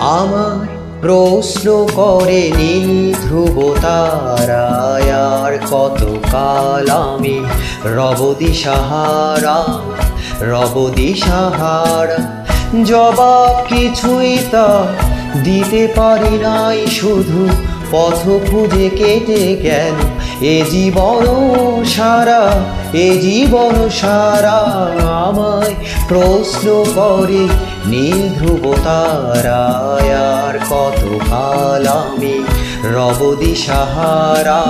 আমার প্রশ্ন করে নীল ধ্রুব তারায়, আর কতকাল আমি রব দিশাহারা, রব দিশাহারা। জবাব কিছুই তা দিতে পারি নাই, শুধু পথ খুঁজে কেটে গেল এ জীবন সারা, এ জীবন সারা। আমায় প্রশ্ন করে নীল ধ্রুব তারায়, আর কতকাল আমি রব দিশাহারা,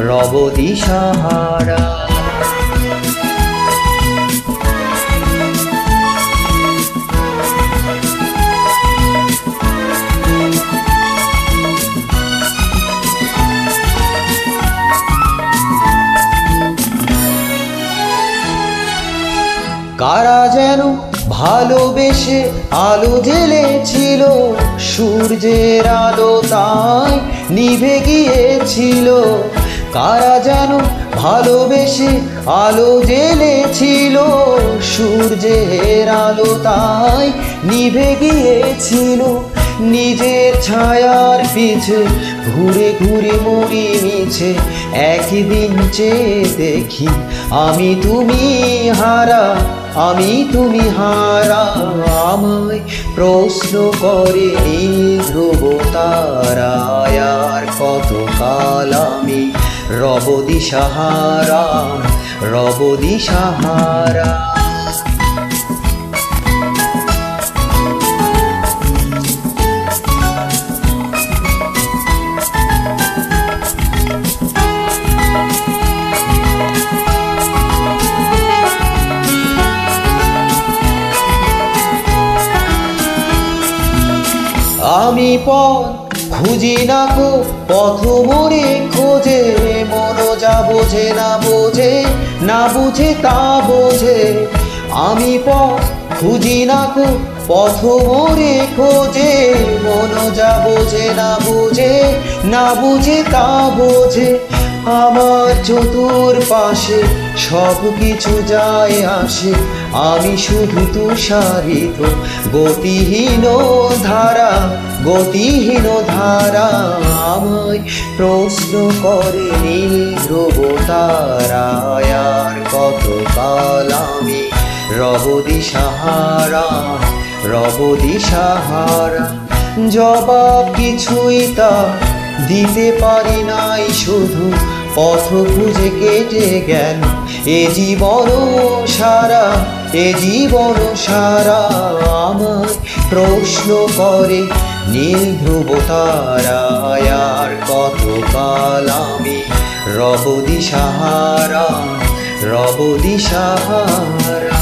রব দিশাহারা। কারা যেন ভালোবেসে আলো জ্বেলেছিল, সূর্যের আলো তাই নিভে গিয়েছিল। কারা যেন ভালোবেসে আলো জ্বেলেছিল, সূর্যের আলো তাই নিভে গিয়েছিল। নিজের ছায়ার পিছে ঘুরে ঘুরে মরি মিছে, একদিন চেয়ে দেখি আমি তুমি হারা, আমি তুমি হারা। আমায় প্রশ্ন করে নীল ধ্রুব তারায়, আর কতকাল আমি রব দিশাহারা, রব দিশাহারা। আমি পথ খুঁজি না গো, পথ মোরে খোঁজে, মন যা বোঝে না বোঝে, না বুঝে তা বোঝে। আমি পথ খুঁজি না গো, পথ মোরে খোঁজে, মন যা বোঝে না বোঝে, না বুঝে তা বোঝে। আমার চতুর পাশে সব কিছু যায় আসে, আমি শুধু তুষারিত গতিহীন ধারা, গতিহীন ধারা। আমায় প্রশ্ন করে নীল ধ্রুব তারায়, আর কতকাল আমি রব দিশাহারা, রব দিশাহারা। জবাব কিছুই তা দিতে পারি নাই, শুধু পথ খুঁজে কেটে গেল এ জীবন সারা, এ জীবন সারা। আমায় প্রশ্ন করে নীল ধ্রুব তারায়, আর কতকাল আমি রব দিশাহারা, রব দিশাহারা।